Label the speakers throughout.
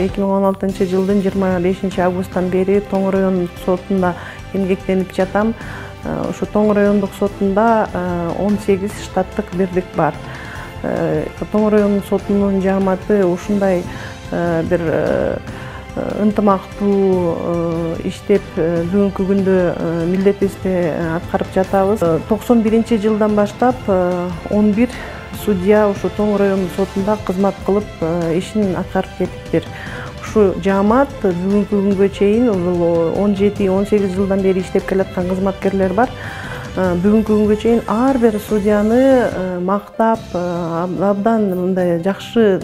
Speaker 1: ушу 2016-жылдын 25-августтан бери Тоң район сотунда эмгектенип жатам. Ушу Тоң райондук сотунда 18 штаттык бирлик бар. Тоң район сотунун жааматы ушундай бир ынтымактуу иштеп бүгүнкү күндө милдетибизди аткарып жатабыз. 91-жылдан баштап 11 судья ушу Тоң район сотунда кызмат кылып ишин аткарып кетиптир. Ушу жаамат бүгүнкү күнгө чейин 17-18 жылдан бери иштеп келаткан кызматкерлер бар. Бүгүнкү күнгө чейин ар бир судьяны мактап, абдан мындай жакшы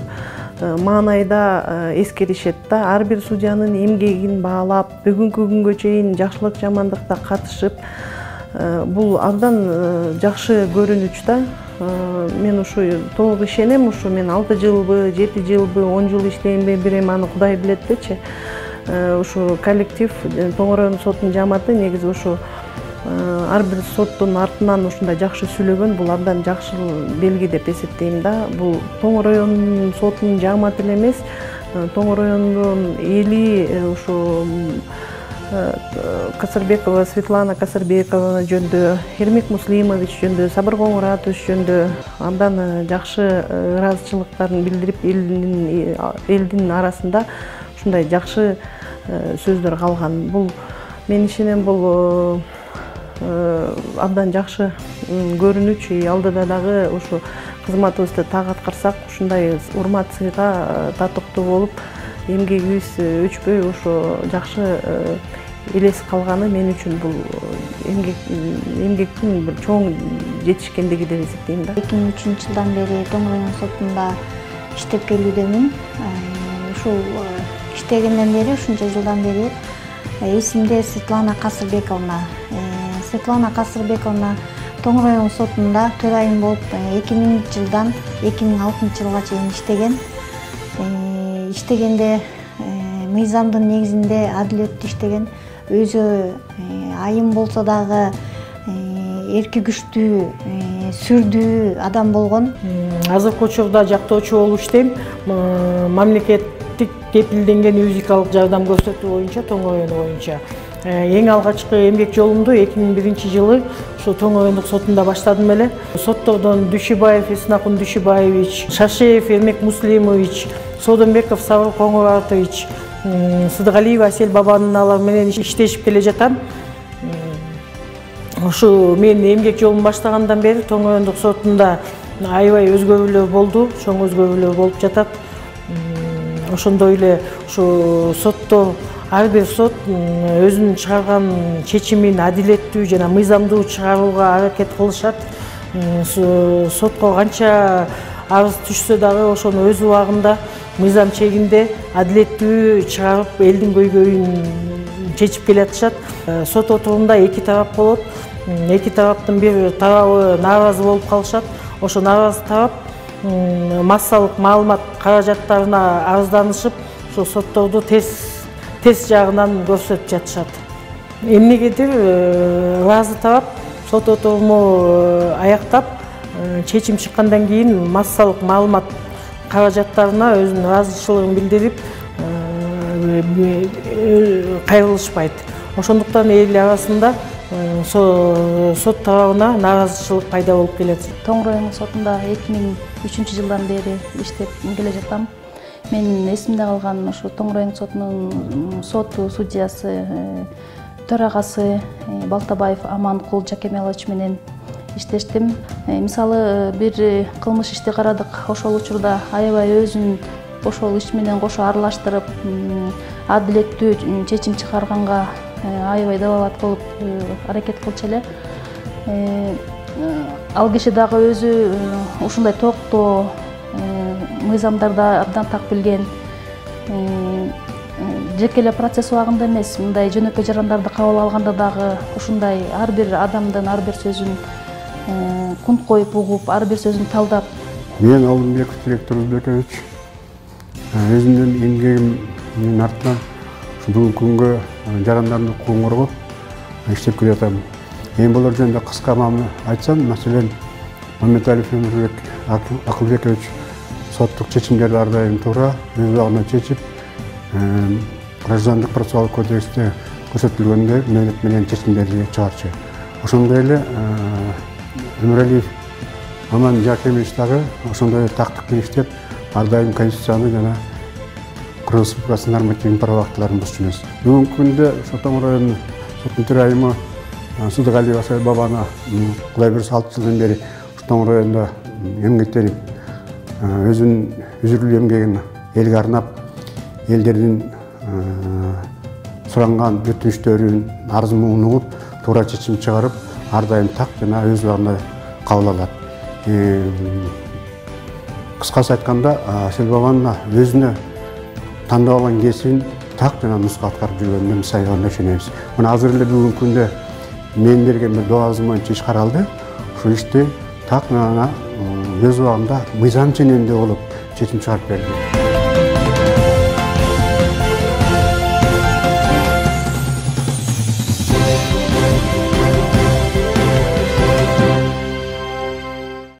Speaker 1: маанайда эскеришет да. Ар бир судьянын эмгегин баалап, бүгүнкү күнгө чейин жакшылык жамандыкта катышып, бул абдан жакшы көрүнүч да. Мен ушу толук ишенем, ушу мен 6 жылбы, 7 жылбы, 10 жыл иштейинби, бир эми аны Кудай билет дечи. Ушу коллектив Тоң район сотунун жааматы негизи ушу ар бир соттун артынан ушундай жакшы сүйлөгөн, бул абдан жакшы белги деп эсептейм да. Бул Тоң район сотунун жааматы эле эмес, Тоң райондун эли ушу Касырбекова, Светлана Касырбекова жөнүндө, Эрмек Муслимович жөнүндө, Сабыр Коңуратович жөнүндө абдан жакшы ыраазычылыктарын билдирип, элдин арасында ушундай жакшы сөздөр калган. Бул мен ишенем, бул абдан жакшы көрүнүч. Алдыда дагы ушу кызматыбызды так аткарсак, ушундай урмат сыйга татыктуу болуп, эмгегибиз өчпөй ушу жакшы элес калганы мен үчүн бул эмгектин бир чоң жетишкендиги деп эсептейм да.
Speaker 2: 2003-жылдан бери Тоң район сотунда иштеп келүүдөмүн. Ушул иштегенден бери, ушунча жылдан бери эсимде Светлана Касырбековна. Светлана Касырбековна Тоң район сотунда төрайым болуп 2000-жылдан 2006-жылга чейин иштеген. Иштегенде мыйзамдын негизинде адилеттүү иштеген, өзү айым болсо дагы эрки күчтүү, сүрдүү адам болгон.
Speaker 3: Азыркы учурда жактоочу болуп иштейм. Мамлекеттик кепилденген юридикалык жардам көрсөтүү боюнча, Тоң району боюнча. Эң алгачкы эмгек жолумду 2001-жылы ушу Тоң райондук сотунда баштадым эле. Соттордон Дүйшүбаев Эснакун Дүйшүбаевич, Шашеев Эрмек Муслимович, Содонбеков Сабыр Коңуратович, Сыдыгалиева Асель Бабановналар менен иштешип келе жатам. Ушу мен эмгек жолун баштагандан бери Тоң райондук сотунда аябай өзгөрүүлөр болду, чоң өзгөрүүлөр болуп жатат. Ошондой эле ушу сотто ар бир сот өзүнүн чыгарган чечимин адилеттүү жана мыйзамдуу чыгарууга аракет кылышат. Сотко канча арыз түшсө дагы ошону өз убагында мыйзам чегинде адилеттүү чыгарып, элдин көйгөйүн чечип келатышат. Сот отурумда эки тарап болот. Эки тараптын бир тарабы нааразы болуп калышат. Ошо нааразы тарап массалык маалымат каражаттарына арызданышып, ошо сотторду терс жагынан көрсөтүп жатышат. Эмнегедир ыраазы тарап сот отуруму аяктап, чечим чыккандан кийин массалык маалымат каражаттарына өзүнүн ыраазычылыгын билдирип, кайрылышпайт. Ошондуктан эл арасында сот тарабына нааразычылык пайда болуп келет.
Speaker 4: Тоң райондук сотунда 2003-жылдан бери иштеп келе жатам. Менин эсимде калган ушу Тоң райондук сотунун сот судьясы, төрагасы Балтабаев Аманкул Жакемелович менен иштештим. Мисалы, бир кылмыш ишти карадык. Ошол учурда аябай өзүн ошол иш менен кошо аралаштырып, адилеттүү чечим чыгарганга аябай дабабат кылып аракет кылчу эле. Ал киши дагы өзү ушундай токтоо мыйзамдарды абдан так билген. Жеке эле процесс убагында эмес, мындай жөнөкөй жарандарды кабыл алганда дагы ушундай ар бир адамдын ар бир сөзүн кунт коюп угуп, ар бир сөзүн талдап.
Speaker 5: Мен Алдынбеков Тилек Турузбекович, өзүмдүн эмгегимдин артынан бүгүнкү күнгө жарандардын укугун коргоп иштеп келе жатам. Эми булар жөнүндө кыска маалымат айтсам, маселен, Мамедалиев Акылбекович соттук чечимдерди ар дайым туура, өз убагында чечип, граждандык процессуалдык кодексте көрсөтүлгөндөй мөөнөт менен чечимдерди чыгарчу. Ошондой эле Өмүралиев Аман Жакемович дагы ошондой тактык менен иштеп, ар дайым конституцияны жана Кыргыз Республикасынын нормативдик права актыларын бузчу эмес. Бүгүнкү күндө Тоң районунун соттун төрайымы Судыгалиева Асай бабаны Кудай буйруса 6 жылдан бери Тоң районунда эмгектенип, өзүнүн үзүрлүү эмгегин элге арнап, элдердин суранган өтүнүчтөрүн, арыз муңун угуп, туура чечим чыгарып, ар дайым так жана өз убагында кабыл алат. Кыскасы айтканда, Асел бабанын өзүнө тандап алган кесибин так жана нуска аткарып жүргөнүнө биз сайганда ишенебиз. Мына азыр эле бүгүнкү күндө мен берген бир доозум боюнча иш каралды. Ушул ишти так жана өз убагында мыйзам ченемдүү болуп чечим чыгарып берди.